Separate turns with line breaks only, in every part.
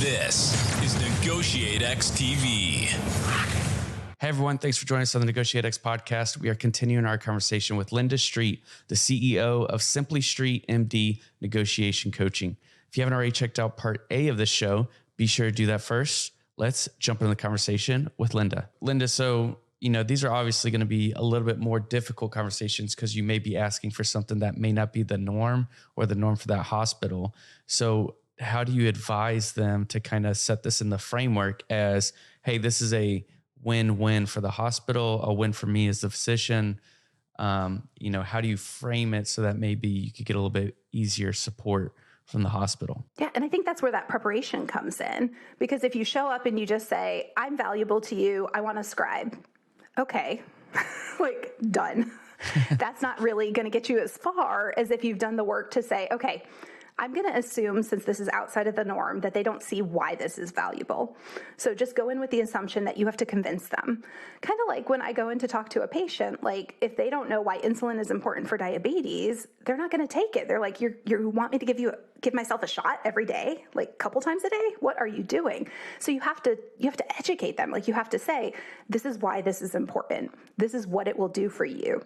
This is NEGOTIATEx TV.
Hey everyone, thanks for joining us on the NEGOTIATEx podcast. We are continuing our conversation with Linda Street, the CEO of Simply Street MD Negotiation Coaching. If you haven't already checked out part A of this show, be sure to do that first. Let's jump into the conversation with Linda. Linda, so these are obviously going to be a little bit more difficult conversations because you may be asking for something that may not be the norm or the norm for that hospital. So how do you advise them to kind of set this in the framework as, hey, this is a win-win for the hospital, a win for me as the physician? How do you frame it so that maybe you could get a little bit easier support from the hospital?
Yeah. And I think that's where that preparation comes in, because if you show up and you just say, I'm valuable to you, I want a scribe. Okay. Like, done. That's not really going to get you as far as if you've done the work to say, okay, I'm going to assume, since this is outside of the norm, that they don't see why this is valuable. So just go in with the assumption that you have to convince them. Kind of like when I go in to talk to a patient, like if they don't know why insulin is important for diabetes, they're not going to take it. They're like, you want me to give myself a shot every day, like a couple times a day? What are you doing? So you have to educate them. Like you have to say, this is why this is important. This is what it will do for you.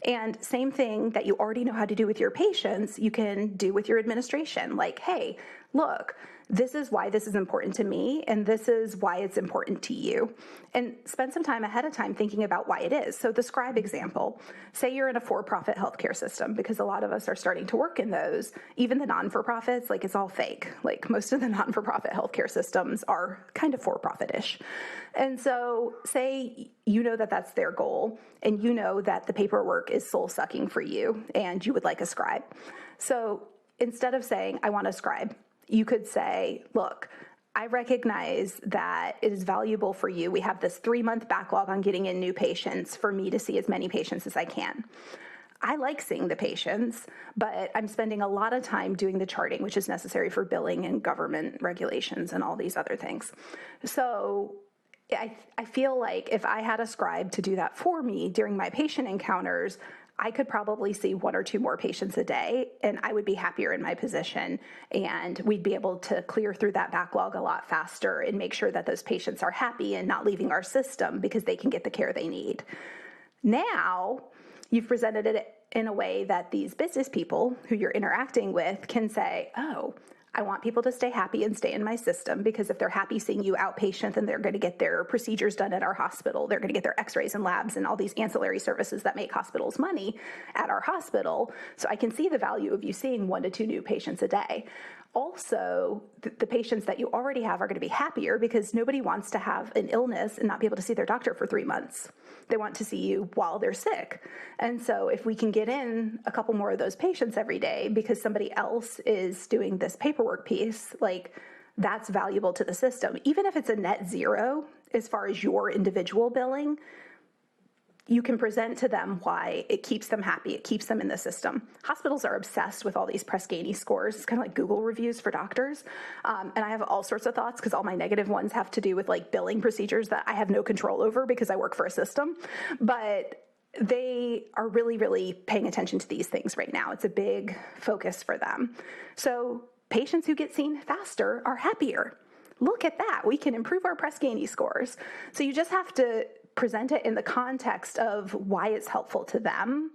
And same thing that you already know how to do with your patients, you can do with your administration. Like, hey, look, this is why this is important to me, and this is why it's important to you. And spend some time ahead of time thinking about why it is. So the scribe example, say you're in a for-profit healthcare system, because a lot of us are starting to work in those. Even the non-for-profits, like it's all fake. Like most of the non-for-profit healthcare systems are kind of for-profit-ish. And so say you know that that's their goal, and you know that the paperwork is soul-sucking for you, and you would like a scribe. So instead of saying, I want a scribe, you could say, look, I recognize that it is valuable for you. We have this 3-month backlog on getting in new patients for me to see as many patients as I can. I like seeing the patients, but I'm spending a lot of time doing the charting, which is necessary for billing and government regulations and all these other things. So I feel like if I had a scribe to do that for me during my patient encounters, I could probably see 1 or 2 more patients a day, and I would be happier in my position, and we'd be able to clear through that backlog a lot faster and make sure that those patients are happy and not leaving our system because they can get the care they need. Now, you've presented it in a way that these business people who you're interacting with can say, oh, I want people to stay happy and stay in my system, because if they're happy seeing you outpatient, then they're going to get their procedures done at our hospital. They're going to get their x-rays and labs and all these ancillary services that make hospitals money at our hospital. So I can see the value of you seeing 1 to 2 new patients a day. Also, the patients that you already have are going to be happier, because nobody wants to have an illness and not be able to see their doctor for 3 months. They want to see you while they're sick. And so if we can get in a couple more of those patients every day because somebody else is doing this paperwork piece, like that's valuable to the system. Even if it's a net zero as far as your individual billing, you can present to them why it keeps them happy. It keeps them in the system. Hospitals are obsessed with all these Press Ganey scores. It's kind of like Google reviews for doctors. And I have all sorts of thoughts, because all my negative ones have to do with like billing procedures that I have no control over because I work for a system. But they are really, really paying attention to these things right now. It's a big focus for them. So patients who get seen faster are happier. Look at that. We can improve our Press Ganey scores. So you just have to present it in the context of why it's helpful to them,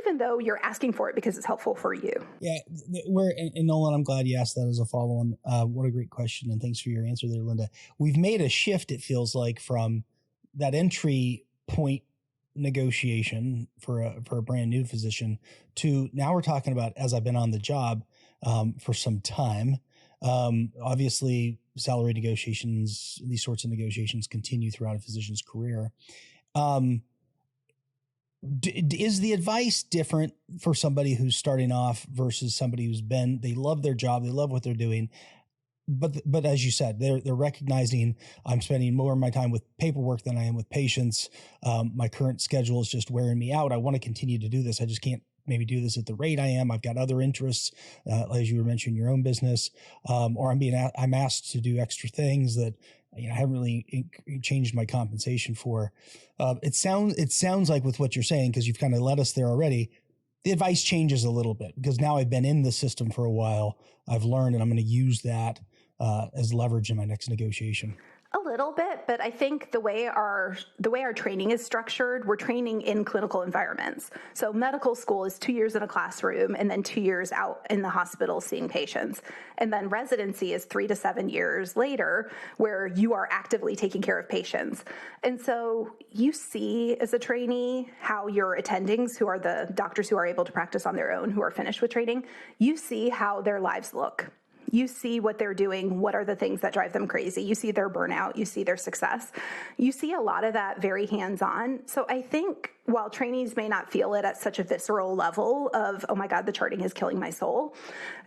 even though you're asking for it because it's helpful for you.
Yeah, and Nolan, I'm glad you asked that as a follow-on. What a great question, and thanks for your answer there, Linda. We've made a shift, it feels like, from that entry point negotiation for a brand new physician to now we're talking about, as I've been on the job for some time. Obviously, salary negotiations, these sorts of negotiations continue throughout a physician's career. Is the advice different for somebody who's starting off versus somebody who's they love their job, they love what they're doing, but as you said, they're recognizing I'm spending more of my time with paperwork than I am with patients. My current schedule is just wearing me out. I want to continue to do this. I just can't maybe do this at the rate I am. I've got other interests, as you were mentioning, your own business, or I'm asked to do extra things that I haven't really changed my compensation for. It sounds like with what you're saying, because you've kind of led us there already, the advice changes a little bit because now I've been in the system for a while. I've learned, and I'm going to use that as leverage in my next negotiation?
A little bit, but I think the way our training is structured, we're training in clinical environments. So medical school is 2 years in a classroom and then 2 years out in the hospital seeing patients. And then residency is 3 to 7 years later where you are actively taking care of patients. And so you see as a trainee how your attendings, who are the doctors who are able to practice on their own, who are finished with training, you see how their lives look. You see what they're doing. What are the things that drive them crazy? You see their burnout. You see their success. You see a lot of that very hands-on. So I think while trainees may not feel it at such a visceral level of, oh my God, the charting is killing my soul,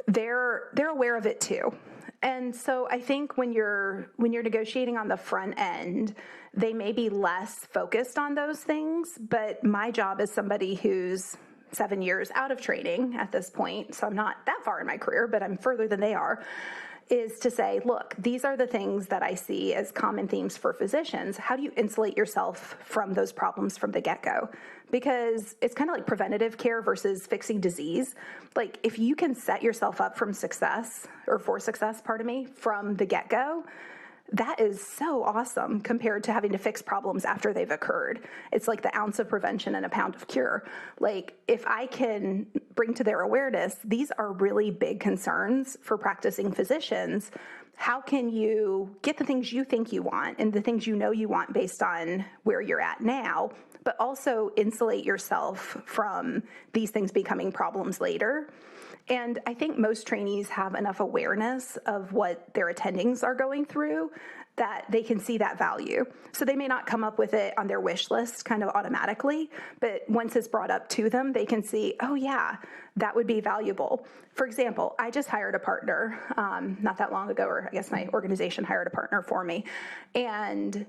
they're aware of it too. And so I think when you're negotiating on the front end, they may be less focused on those things. But my job as somebody who's 7 years out of training at this point, so I'm not that far in my career, but I'm further than they are, is to say, look, these are the things that I see as common themes for physicians. How do you insulate yourself from those problems from the get-go? Because it's kind of like preventative care versus fixing disease. Like if you can set yourself up for success, from the get-go, that is so awesome compared to having to fix problems after they've occurred. It's like the ounce of prevention and a pound of cure. Like if I can bring to their awareness, these are really big concerns for practicing physicians. How can you get the things you think you want and the things you know you want based on where you're at now, but also insulate yourself from these things becoming problems later? And I think most trainees have enough awareness of what their attendings are going through that they can see that value. So they may not come up with it on their wish list kind of automatically, but once it's brought up to them, they can see, oh yeah, that would be valuable. For example, I just hired a partner not that long ago, or I guess my organization hired a partner for me. And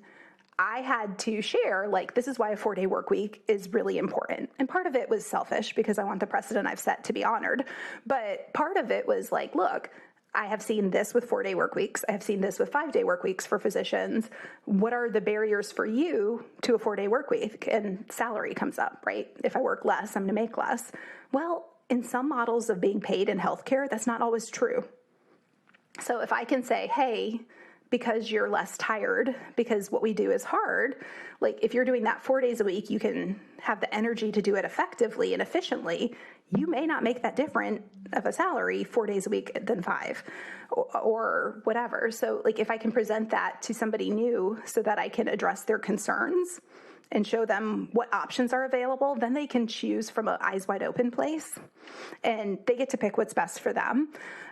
I had to share, like, this is why a 4-day work week is really important. And part of it was selfish because I want the precedent I've set to be honored. But part of it was like, look, I have seen this with 4-day work weeks. I have seen this with 5-day work weeks for physicians. What are the barriers for you to a 4-day work week? And salary comes up, right? If I work less, I'm going to make less. Well, in some models of being paid in healthcare, that's not always true. So if I can say, hey, because you're less tired, because what we do is hard, like if you're doing that 4 days a week, you can have the energy to do it effectively and efficiently. You may not make that different of a salary 4 days a week than 5 or whatever. So like if I can present that to somebody new so that I can address their concerns and show them what options are available, then they can choose from an eyes wide open place and they get to pick what's best for them.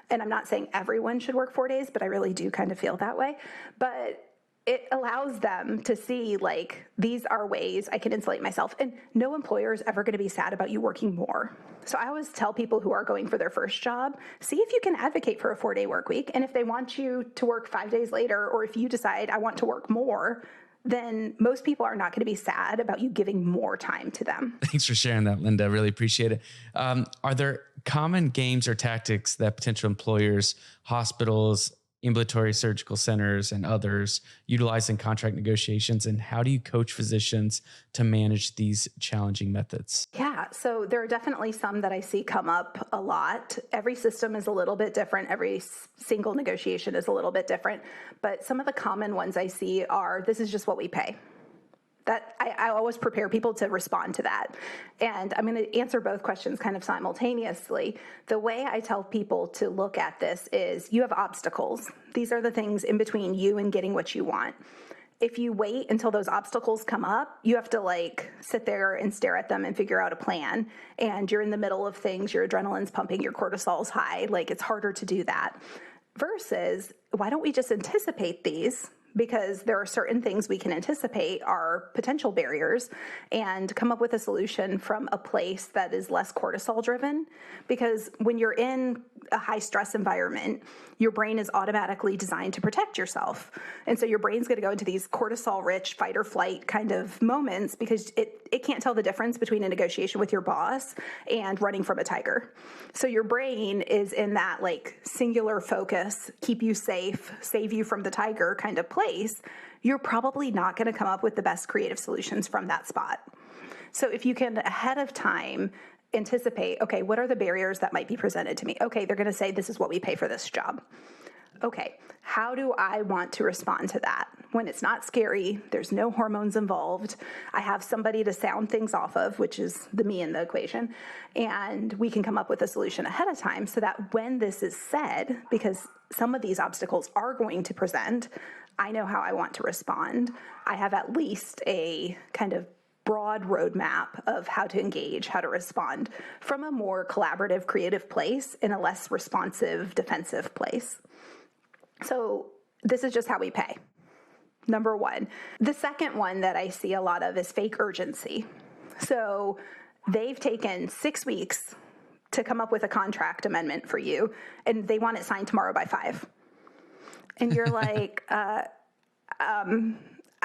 And I'm not saying everyone should work 4 days, but I really do kind of feel that way. But it allows them to see, like, these are ways I can insulate myself. And no employer is ever going to be sad about you working more. So I always tell people who are going for their first job, see if you can advocate for a 4-day work week. And if they want you to work 5 days later, or if you decide I want to work more, then most people are not going to be sad about you giving more time to them.
Thanks for sharing that, Linda. Really appreciate it. Are there common games or tactics that potential employers, hospitals, ambulatory surgical centers, and others utilize in contract negotiations? And how do you coach physicians to manage these challenging methods?
Yeah, so there are definitely some that I see come up a lot. Every system is a little bit different. Every single negotiation is a little bit different. But some of the common ones I see are, this is just what we pay. That I always prepare people to respond to that. And I'm going to answer both questions kind of simultaneously. The way I tell people to look at this is you have obstacles. These are the things in between you and getting what you want. If you wait until those obstacles come up, you have to like sit there and stare at them and figure out a plan. And you're in the middle of things, your adrenaline's pumping, your cortisol's high. Like it's harder to do that. Versus, why don't we just anticipate these? Because there are certain things we can anticipate are potential barriers and come up with a solution from a place that is less cortisol driven. Because when you're in a high stress environment, your brain is automatically designed to protect yourself. And so your brain's going to go into these cortisol rich fight or flight kind of moments because it can't tell the difference between a negotiation with your boss and running from a tiger. So your brain is in that like singular focus, keep you safe, save you from the tiger kind of place. You're probably not going to come up with the best creative solutions from that spot. So if you can ahead of time anticipate, okay, what are the barriers that might be presented to me? Okay, they're going to say, this is what we pay for this job. Okay, how do I want to respond to that? When it's not scary, there's no hormones involved, I have somebody to sound things off of, which is the me in the equation, and we can come up with a solution ahead of time so that when this is said, because some of these obstacles are going to present, I know how I want to respond. I have at least a kind of broad roadmap of how to engage, how to respond from a more collaborative, creative place in a less responsive, defensive place. So this is just how we pay. Number one. The second one that I see a lot of is fake urgency. So they've taken 6 weeks to come up with a contract amendment for you, and they want it signed tomorrow by 5. And you're like,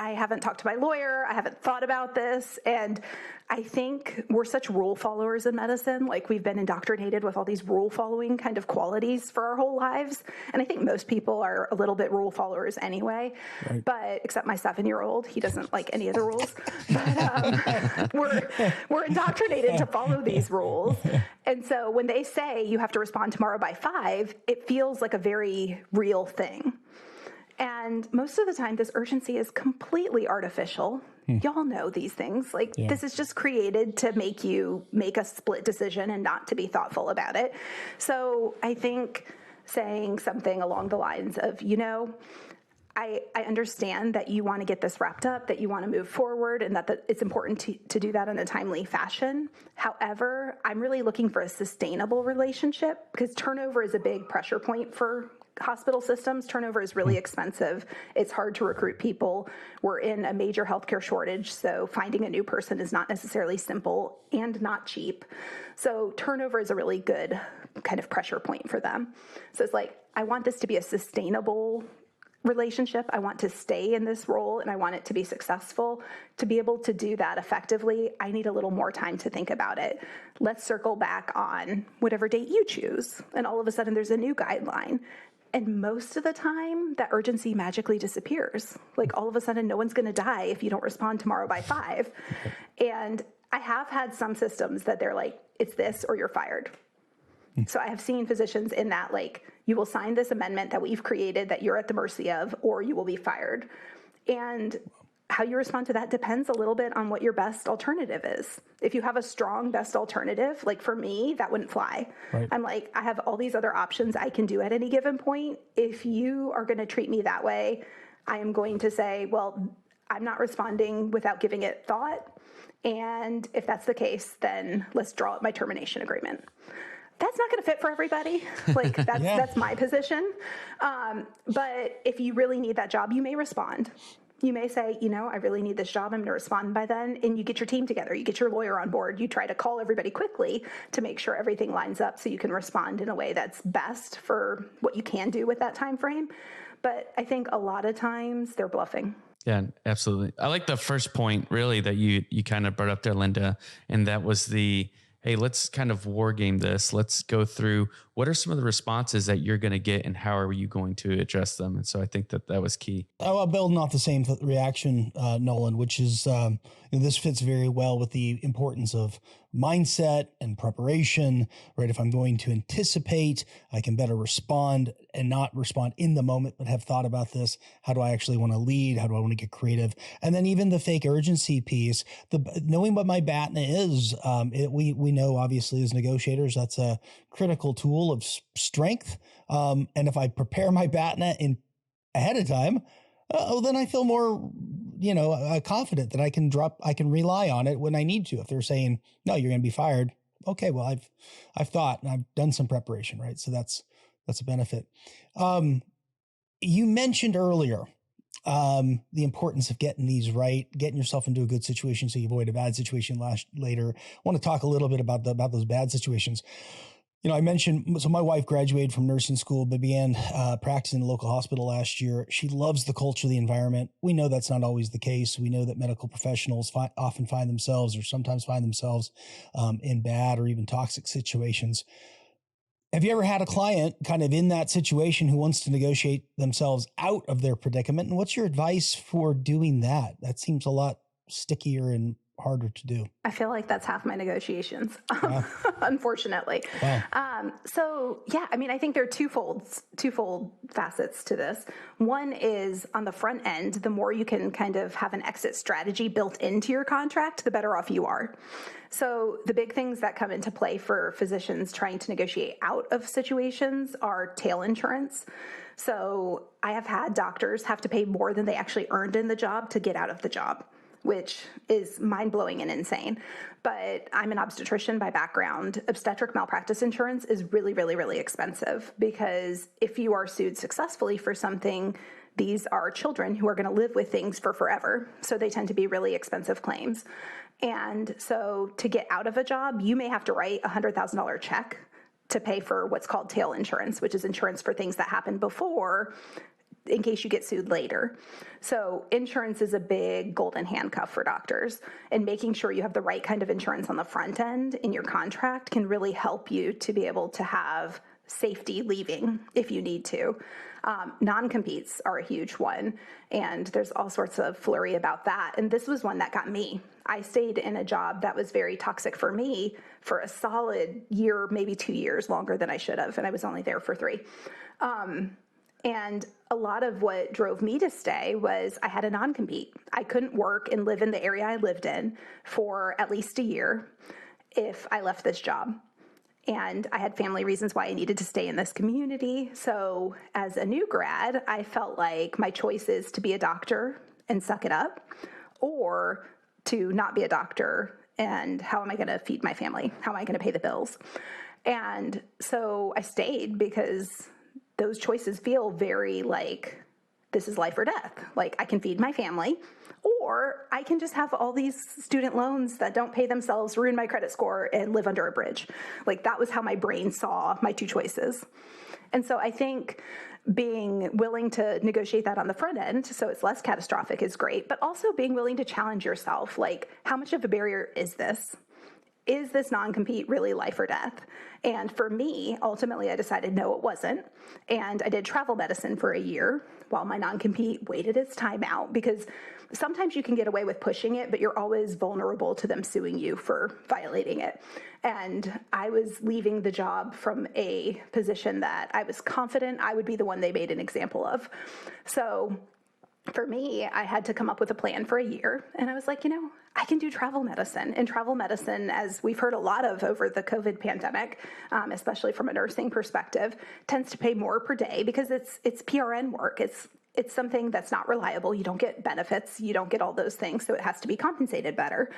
I haven't talked to my lawyer. I haven't thought about this. And I think we're such rule followers in medicine. Like, we've been indoctrinated with all these rule following kind of qualities for our whole lives. And I think most people are a little bit rule followers anyway, right. But except my 7-year-old, he doesn't like any of the rules. But we're indoctrinated to follow these rules. And so when they say you have to respond tomorrow by 5, it feels like a very real thing. And most of the time, this urgency is completely artificial. Y'all know these things. Like, This is just created to make you make a split decision and not to be thoughtful about it. So I think saying something along the lines of, I understand that you want to get this wrapped up, that you want to move forward, and that it's important to do that in a timely fashion. However, I'm really looking for a sustainable relationship, because turnover is a big pressure point for hospital systems. Turnover is really expensive. It's hard to recruit people. We're in a major healthcare shortage, so finding a new person is not necessarily simple and not cheap. So turnover is a really good kind of pressure point for them. So it's like, I want this to be a sustainable relationship. I want to stay in this role, and I want it to be successful. To be able to do that effectively, I need a little more time to think about it. Let's circle back on whatever date you choose. And all of a sudden there's a new guideline. And most of the time, that urgency magically disappears. Like, all of a sudden, no one's going to die if you don't respond tomorrow by 5. And I have had some systems that they're like, it's this or you're fired. So I have seen physicians in that, like, you will sign this amendment that we've created that you're at the mercy of, or you will be fired. And how you respond to that depends a little bit on what your best alternative is. If you have a strong best alternative, like for me, that wouldn't fly. Right. I'm like, I have all these other options I can do at any given point. If you are going to treat me that way, I am going to say, well, I'm not responding without giving it thought. And if that's the case, then let's draw up my termination agreement. That's not going to fit for everybody. Like, that's my position. But if you really need that job, you may respond. You may say, I really need this job. I'm going to respond by then. And you get your team together. You get your lawyer on board. You try to call everybody quickly to make sure everything lines up so you can respond in a way that's best for what you can do with that time frame. But I think a lot of times they're bluffing.
Yeah, absolutely. I like the first point really that you kind of brought up there, Linda. And that was hey, let's kind of war game this. Let's go through what are some of the responses that you're going to get and how are you going to address them? And so I think that was key.
I'll build off the same reaction, Nolan, which is this fits very well with the importance of mindset and preparation, right? If I'm going to anticipate, I can better respond and not respond in the moment, but have thought about this. How do I actually want to lead? How do I want to get creative? And then even the fake urgency piece, knowing what my BATNA is, we know obviously as negotiators, that's a critical tool of strength. And if I prepare my BATNA ahead of time, then I feel more, confident that I can rely on it when I need to. If they're saying, no, you're going to be fired. Okay, well, I've thought and I've done some preparation, right? So that's a benefit. You mentioned earlier the importance of getting these right, getting yourself into a good situation so you avoid a bad situation later. I want to talk a little bit about those bad situations. I mentioned, so my wife graduated from nursing school, but began practicing in the local hospital last year. She loves the culture, the environment. We know that's not always the case. We know that medical professionals often find themselves or sometimes find themselves in bad or even toxic situations. Have you ever had a client kind of in that situation who wants to negotiate themselves out of their predicament? And what's your advice for doing that? That seems a lot stickier and harder to do.
I feel like that's half my negotiations,
Wow.
unfortunately.
Wow.
So yeah, I mean, I think there are twofold facets to this. One is on the front end, the more you can kind of have an exit strategy built into your contract, the better off you are. So the big things that come into play for physicians trying to negotiate out of situations are tail insurance. So I have had doctors have to pay more than they actually earned in the job to get out of the job, which is mind-blowing and insane. But I'm an obstetrician by background. Obstetric malpractice insurance is really, really, really expensive because if you are sued successfully for something, these are children who are going to live with things for forever. So they tend to be really expensive claims. And so to get out of a job, you may have to write a $100,000 check to pay for what's called tail insurance, which is insurance for things that happened before in case you get sued later. So insurance is a big golden handcuff for doctors, and making sure you have the right kind of insurance on the front end in your contract can really help you to be able to have safety leaving if you need to. Non-competes are a huge one, and there's all sorts of flurry about that. And this was one that got me. I stayed in a job that was very toxic for me for a solid year, maybe 2 years longer than I should have, and I was only there for 3. And a lot of what drove me to stay was I had a non-compete. I couldn't work and live in the area I lived in for at least a year if I left this job. And I had family reasons why I needed to stay in this community. So as a new grad, I felt like my choice is to be a doctor and suck it up, or to not be a doctor and how am I going to feed my family? How am I going to pay the bills? And so I stayed because those choices feel very like this is life or death. Like I can feed my family, or I can just have all these student loans that don't pay themselves, ruin my credit score, and live under a bridge. Like that was how my brain saw my 2 choices. And so I think being willing to negotiate that on the front end so it's less catastrophic is great, but also being willing to challenge yourself. Like, how much of a barrier is this? Is this non-compete really life or death? And for me, ultimately, I decided no, it wasn't. And I did travel medicine for a year while my non-compete waited its time out, because sometimes you can get away with pushing it, but you're always vulnerable to them suing you for violating it. And I was leaving the job from a position that I was confident I would be the one they made an example of. So for me, I had to come up with a plan for a year. And I was like, I can do travel medicine. And travel medicine, as we've heard a lot of over the COVID pandemic, especially from a nursing perspective, tends to pay more per day because it's PRN work. It's something that's not reliable. You don't get benefits. You don't get all those things. So it has to be compensated better.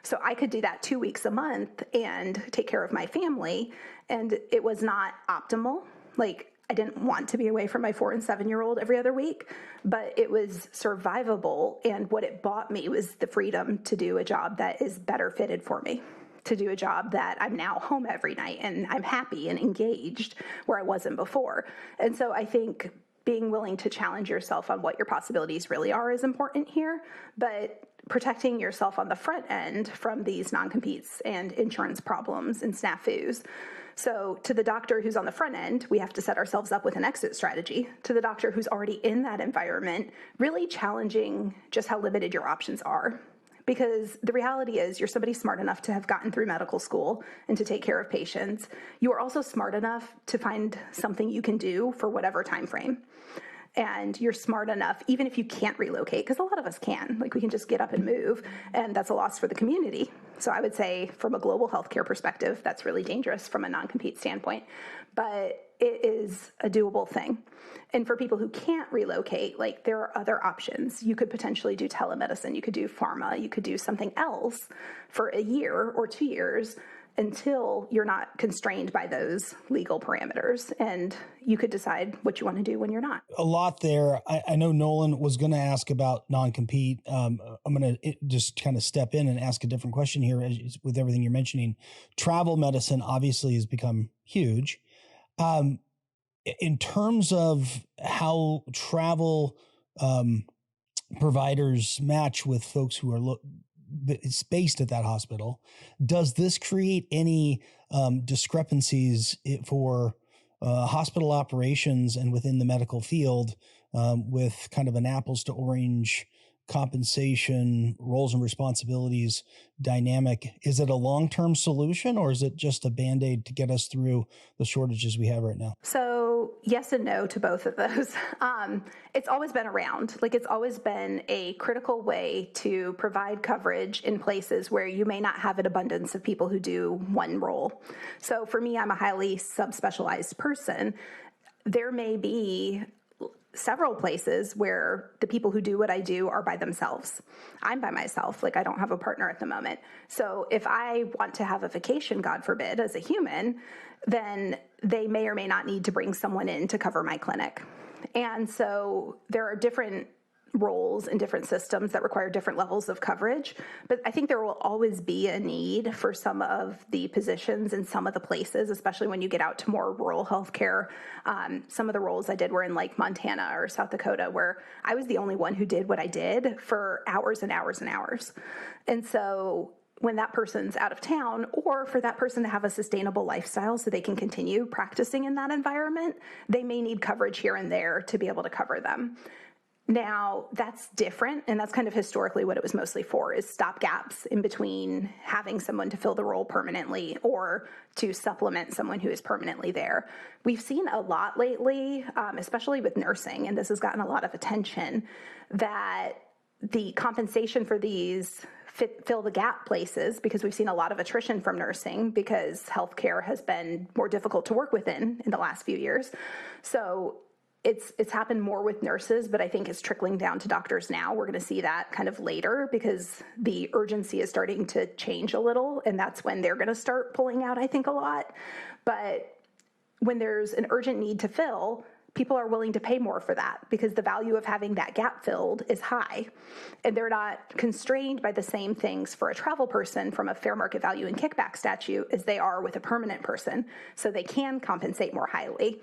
So I could do that 2 weeks a month and take care of my family. And it was not optimal. Like, I didn't want to be away from my 4 and 7-year-old every other week, but it was survivable. And what it bought me was the freedom to do a job that is better fitted for me, to do a job that I'm now home every night and I'm happy and engaged where I wasn't before. And so I think being willing to challenge yourself on what your possibilities really are is important here, but protecting yourself on the front end from these non-competes and insurance problems and snafus. So to the doctor who's on the front end, we have to set ourselves up with an exit strategy. To the doctor who's already in that environment, really challenging just how limited your options are. Because the reality is you're somebody smart enough to have gotten through medical school and to take care of patients. You are also smart enough to find something you can do for whatever time frame. And you're smart enough, even if you can't relocate, because a lot of us can, like we can just get up and move, and that's a loss for the community. So I would say from a global healthcare perspective, that's really dangerous from a non-compete standpoint, but it is a doable thing. And for people who can't relocate, like there are other options. You could potentially do telemedicine, you could do pharma, you could do something else for a year or 2 years until you're not constrained by those legal parameters, and you could decide what you want to do when you're not.
A lot there. I know Nolan was going to ask about non-compete. I'm going to just kind of step in and ask a different question here with everything you're mentioning. Travel medicine obviously has become huge. In terms of how travel providers match with folks who are it's based at that hospital, does this create any discrepancies for hospital operations and within the medical field with kind of an apples to orange compensation, roles and responsibilities dynamic, is it a long-term solution or is it just a Band-Aid to get us through the shortages we have right now?
So yes and no to both of those. It's always been around. Like, it's always been a critical way to provide coverage in places where you may not have an abundance of people who do one role. So for me, I'm a highly subspecialized person. There may be several places where the people who do what I do are by themselves. I'm by myself. Like, I don't have a partner at the moment. So if I want to have a vacation, God forbid, as a human, then they may or may not need to bring someone in to cover my clinic. And so there are different roles and different systems that require different levels of coverage. But I think there will always be a need for some of the positions in some of the places, especially when you get out to more rural healthcare. Some of the roles I did were in like Montana or South Dakota, where I was the only one who did what I did for hours and hours and hours. And so when that person's out of town, or for that person to have a sustainable lifestyle so they can continue practicing in that environment, they may need coverage here and there to be able to cover them. Now, that's different, and that's kind of historically what it was mostly for, is stopgaps in between having someone to fill the role permanently or to supplement someone who is permanently there. We've seen a lot lately, especially with nursing, and this has gotten a lot of attention, that the compensation for these fill the gap places, because we've seen a lot of attrition from nursing because healthcare has been more difficult to work within in the last few years. So it's happened more with nurses, but I think it's trickling down to doctors now. We're going to see that kind of later because the urgency is starting to change a little, and that's when they're going to start pulling out, I think, a lot. But when there's an urgent need to fill, people are willing to pay more for that because the value of having that gap filled is high. And they're not constrained by the same things for a travel person from a fair market value and kickback statute as they are with a permanent person. So they can compensate more highly.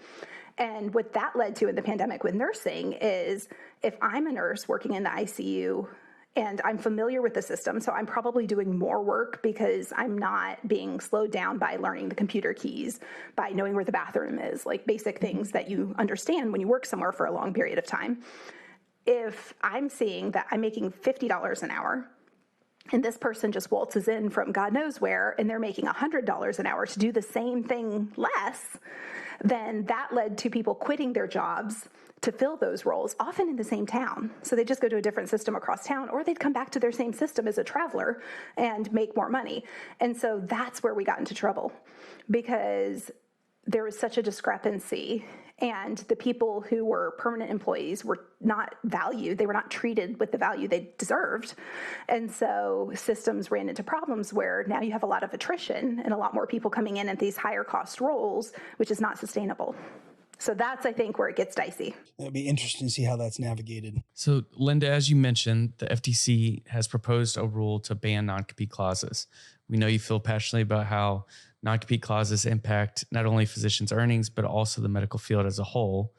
And what that led to in the pandemic with nursing is, if I'm a nurse working in the ICU and I'm familiar with the system, so I'm probably doing more work because I'm not being slowed down by learning the computer keys, by knowing where the bathroom is, like basic things that you understand when you work somewhere for a long period of time. If I'm seeing that I'm making $50 an hour, and this person just waltzes in from God knows where, and they're making $100 an hour to do the same thing less, then that led to people quitting their jobs to fill those roles, often in the same town. So they just go to a different system across town, or they'd come back to their same system as a traveler and make more money. And so that's where we got into trouble, because there was such a discrepancy, and the people who were permanent employees were not valued. They were not treated with the value they deserved. And so systems ran into problems where now you have a lot of attrition and a lot more people coming in at these higher cost roles, which is not sustainable. So that's, I think, where it gets dicey.
It'll be interesting to see how that's navigated.
So, Linda, as you mentioned, the FTC has proposed a rule to ban non-compete clauses. We know you feel passionately about how non-compete clauses impact not only physicians' earnings, but also the medical field as a whole.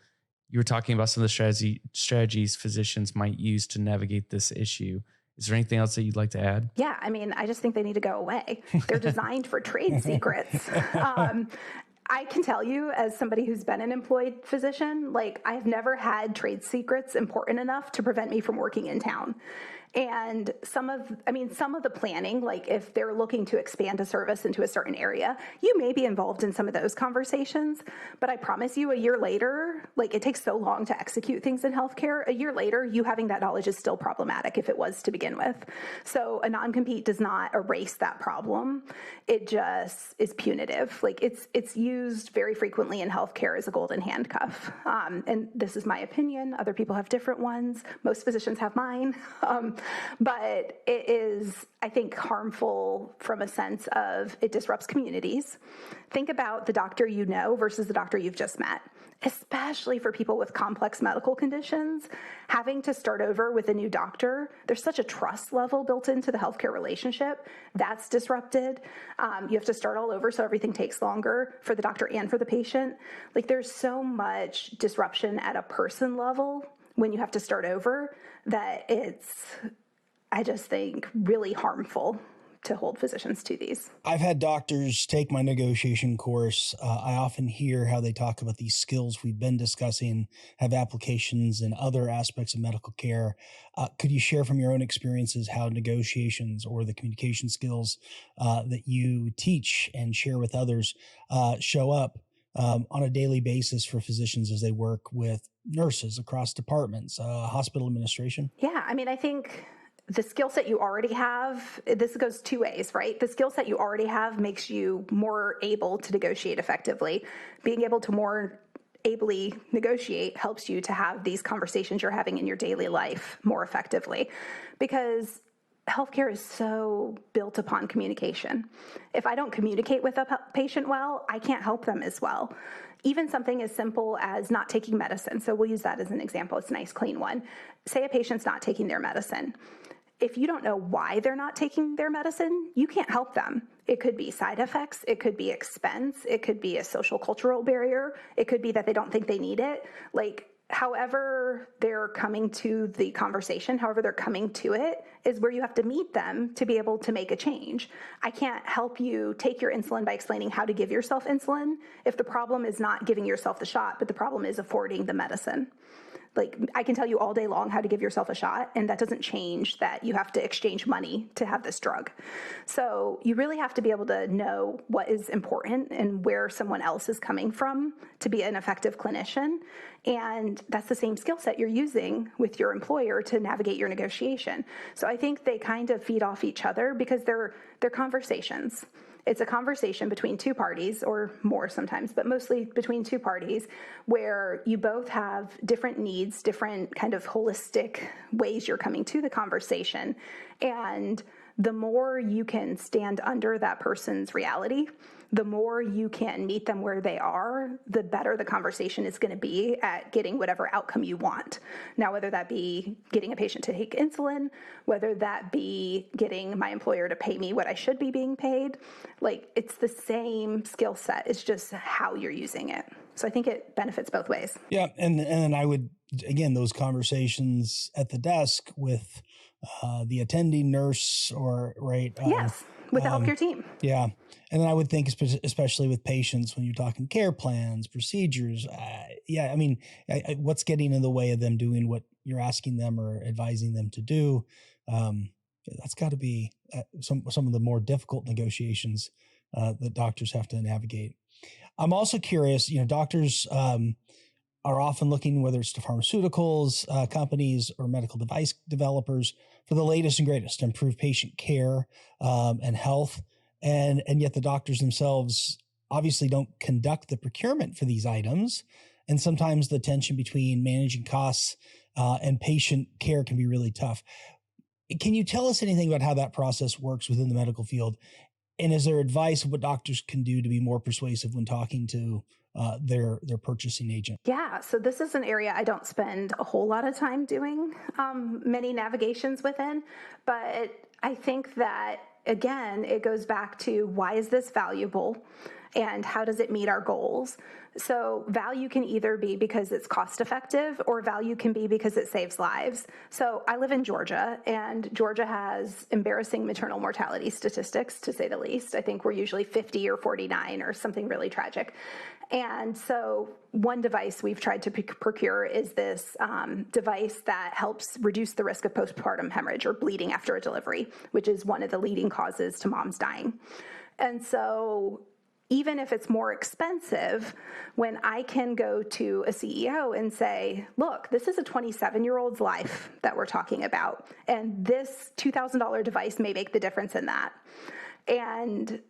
You were talking about some of the strategies physicians might use to navigate this issue. Is there anything else that you'd like to add?
Yeah, I mean, I just think they need to go away. They're designed for trade secrets. I can tell you, as somebody who's been an employed physician, like, I've never had trade secrets important enough to prevent me from working in town. And some of the planning, like if they're looking to expand a service into a certain area, you may be involved in some of those conversations. But I promise you, a year later, like, it takes so long to execute things in healthcare. A year later, you having that knowledge is still problematic if it was to begin with. So a non-compete does not erase that problem. It just is punitive. Like, it's used very frequently in healthcare as a golden handcuff. And this is my opinion. Other people have different ones. Most physicians have mine. But it is, I think, harmful from a sense of it disrupts communities. Think about the doctor you know versus the doctor you've just met, especially for people with complex medical conditions. Having to start over with a new doctor, there's such a trust level built into the healthcare relationship. That's disrupted. You have to start all over, so everything takes longer for the doctor and for the patient. Like, there's so much disruption at a person level when you have to start over that it's, I just think, really harmful to hold physicians to these.
I've had doctors take my negotiation course. I often hear how they talk about these skills we've been discussing have applications in other aspects of medical care. Could you share from your own experiences how negotiations or the communication skills that you teach and share with others show up on a daily basis for physicians as they work with nurses across departments, hospital administration?
Yeah, I mean, I think the skill set you already have, this goes two ways, right? The skill set you already have makes you more able to negotiate effectively. Being able to more ably negotiate helps you to have these conversations you're having in your daily life more effectively, because healthcare is so built upon communication. If I don't communicate with a patient well, I can't help them as well. Even something as simple as not taking medicine. So we'll use that as an example. It's a nice, clean one. Say a patient's not taking their medicine. If you don't know why they're not taking their medicine, you can't help them. It could be side effects. It could be expense. It could be a social cultural barrier. It could be that they don't think they need it. Like, however they're coming to the conversation, however they're coming to it, is where you have to meet them to be able to make a change. I can't help you take your insulin by explaining how to give yourself insulin if the problem is not giving yourself the shot, but the problem is affording the medicine. Like, I can tell you all day long how to give yourself a shot, and that doesn't change that you have to exchange money to have this drug. So you really have to be able to know what is important and where someone else is coming from to be an effective clinician. And that's the same skill set you're using with your employer to navigate your negotiation. So I think they kind of feed off each other because they're conversations. It's a conversation between two parties, or more sometimes, but mostly between two parties, where you both have different needs, different kind of holistic ways you're coming to the conversation. And the more you can stand under that person's reality, the more you can meet them where they are, the better the conversation is going to be at getting whatever outcome you want. Now, whether that be getting a patient to take insulin, whether that be getting my employer to pay me what I should be being paid, like, it's the same skill set. It's just how you're using it. So I think it benefits both ways.
Yeah. And I would, again, those conversations at the desk with the attending nurse or right.
Yes. With the healthcare team.
Yeah. And then I would think, especially with patients, when you're talking care plans, procedures, I mean, what's getting in the way of them doing what you're asking them or advising them to do? That's got to be some of the more difficult negotiations that doctors have to navigate. I'm also curious, doctors are often looking, whether it's to pharmaceuticals companies or medical device developers, for the latest and greatest to improve patient care and health. And yet the doctors themselves obviously don't conduct the procurement for these items. And sometimes the tension between managing costs and patient care can be really tough. Can you tell us anything about how that process works within the medical field? And is there advice of what doctors can do to be more persuasive when talking to their purchasing agent?
Yeah, so this is an area I don't spend a whole lot of time doing many navigations within, but I think that, again, it goes back to why is this valuable and how does it meet our goals? So value can either be because it's cost effective, or value can be because it saves lives. So I live in Georgia, and Georgia has embarrassing maternal mortality statistics, to say the least. I think we're usually 50 or 49 or something really tragic. And so one device we've tried to procure is this device that helps reduce the risk of postpartum hemorrhage or bleeding after a delivery, which is one of the leading causes to moms dying. And so even if it's more expensive, when I can go to a CEO and say, look, this is a 27-year-old's life that we're talking about, and this $2,000 device may make the difference in that. And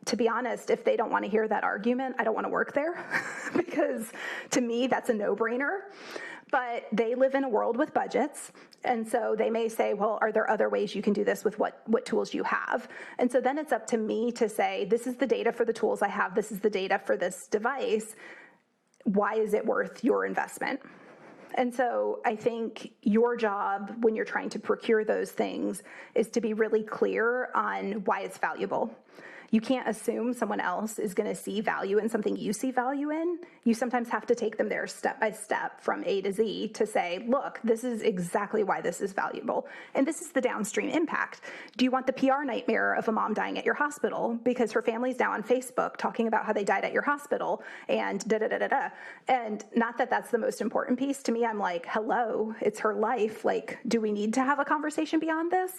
to be honest, if they don't want to hear that argument, I don't want to work there because to me, that's a no-brainer. But they live in a world with budgets. And so they may say, well, are there other ways you can do this with what tools you have? And so then it's up to me to say, this is the data for the tools I have. This is the data for this device. Why is it worth your investment? And so I think your job when you're trying to procure those things is to be really clear on why it's valuable. You can't assume someone else is going to see value in something you see value in. You sometimes have to take them there step by step from A to Z to say, look, this is exactly why this is valuable. And this is the downstream impact. Do you want the PR nightmare of a mom dying at your hospital because her family's now on Facebook talking about how they died at your hospital and da-da-da-da-da? And not that that's the most important piece. To me, I'm like, hello, it's her life. Like, do we need to have a conversation beyond this?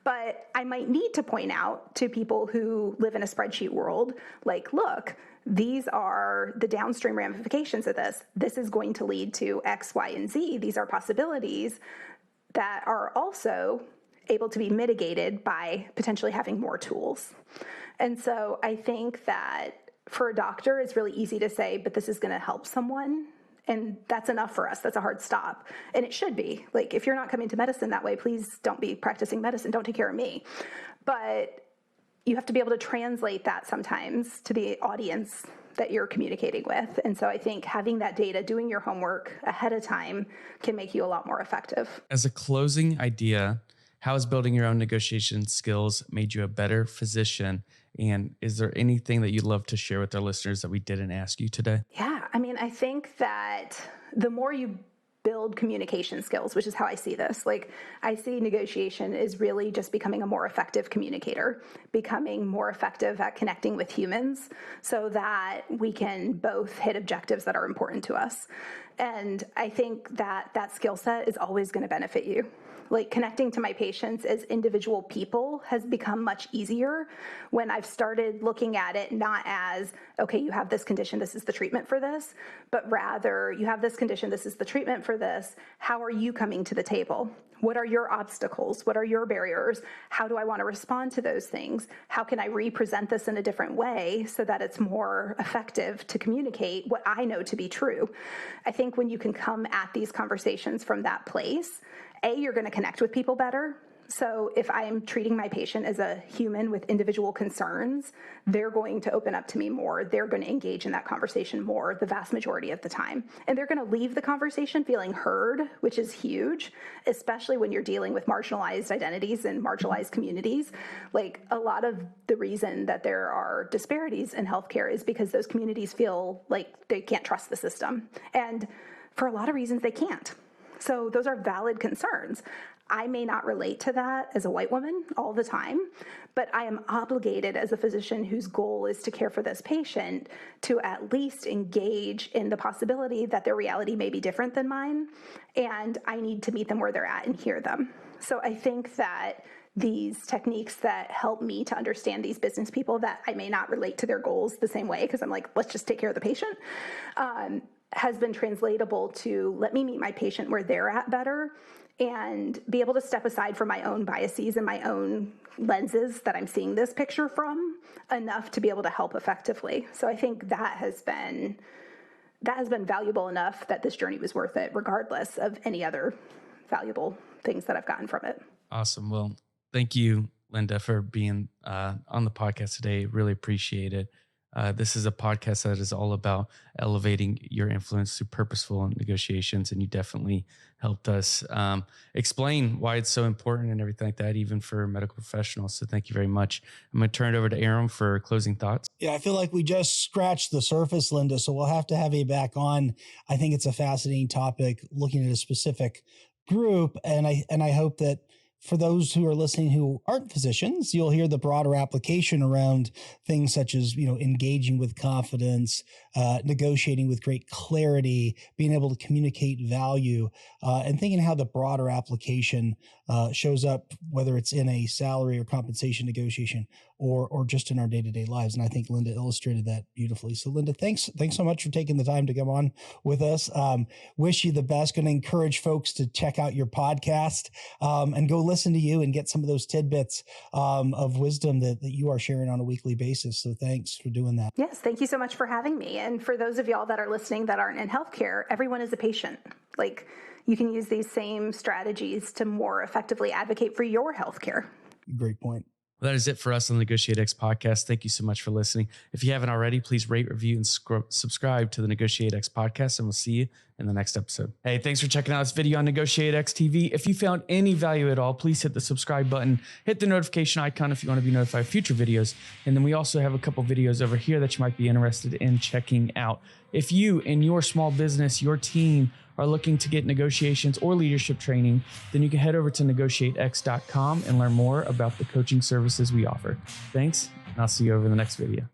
But I might need to point out to people who live in a spreadsheet world, like, look, these are the downstream ramifications of this. This is going to lead to X, Y, and Z. These are possibilities that are also able to be mitigated by potentially having more tools. And so I think that for a doctor, it's really easy to say, but this is going to help someone. And that's enough for us. That's a hard stop. And it should be. Like, if you're not coming to medicine that way, please don't be practicing medicine. Don't take care of me. But you have to be able to translate that sometimes to the audience that you're communicating with. And so I think having that data, doing your homework ahead of time can make you a lot more effective.
As a closing idea, how has building your own negotiation skills made you a better physician? And is there anything that you'd love to share with our listeners that we didn't ask you today?
Yeah, I mean, I think that the more you build communication skills, which is how I see this. Like, I see negotiation is really just becoming a more effective communicator, becoming more effective at connecting with humans so that we can both hit objectives that are important to us. And I think that that skill set is always going to benefit you. Like, connecting to my patients as individual people has become much easier when I've started looking at it not as, okay, you have this condition, this is the treatment for this, but rather you have this condition, this is the treatment for this. How are you coming to the table? What are your obstacles? What are your barriers? How do I want to respond to those things? How can I represent this in a different way so that it's more effective to communicate what I know to be true? I think when you can come at these conversations from that place, you're going to connect with people better. So if I am treating my patient as a human with individual concerns, they're going to open up to me more. They're going to engage in that conversation more the vast majority of the time. And they're going to leave the conversation feeling heard, which is huge, especially when you're dealing with marginalized identities and marginalized communities. Like, a lot of the reason that there are disparities in healthcare is because those communities feel like they can't trust the system. And for a lot of reasons, they can't. So those are valid concerns. I may not relate to that as a white woman all the time, but I am obligated as a physician whose goal is to care for this patient to at least engage in the possibility that their reality may be different than mine, and I need to meet them where they're at and hear them. So I think that these techniques that help me to understand these business people that I may not relate to their goals the same way, because I'm like, let's just take care of the patient, has been translatable to let me meet my patient where they're at better and be able to step aside from my own biases and my own lenses that I'm seeing this picture from enough to be able to help effectively. So I think that has been valuable enough that this journey was worth it, regardless of any other valuable things that I've gotten from it.
Awesome. Well, thank you, Linda, for being on the podcast today. Really appreciate it. This is a podcast that is all about elevating your influence through purposeful negotiations, and you definitely helped us explain why it's so important and everything like that, even for medical professionals. So thank you very much. I'm going to turn it over to Aaron for closing thoughts.
Yeah, I feel like we just scratched the surface, Linda, so we'll have to have you back on. I think it's a fascinating topic, looking at a specific group, and I hope that for those who are listening who aren't physicians, you'll hear the broader application around things such as, engaging with confidence, negotiating with great clarity, being able to communicate value, and thinking how the broader application shows up, whether it's in a salary or compensation negotiation or just in our day-to-day lives. And I think Linda illustrated that beautifully. So Linda, thanks so much for taking the time to come on with us. Wish you the best. Going to encourage folks to check out your podcast and go listen to you and get some of those tidbits of wisdom that you are sharing on a weekly basis. So thanks for doing that.
Yes, thank you so much for having me. And for those of y'all that are listening that aren't in healthcare, everyone is a patient. Like, you can use these same strategies to more effectively advocate for your healthcare.
Great point.
Well, that is it for us on the NEGOTIATEx podcast. Thank you so much for listening. If you haven't already, please rate, review, and subscribe to the NEGOTIATEx podcast, and we'll see you in the next episode. Hey, thanks for checking out this video on NEGOTIATEx TV. If you found any value at all, please hit the subscribe button, hit the notification icon if you want to be notified of future videos. And then we also have a couple videos over here that you might be interested in checking out. If you in your small business, your team, are looking to get negotiations or leadership training, then you can head over to NEGOTIATEx.com and learn more about the coaching services we offer. Thanks, and I'll see you over in the next video.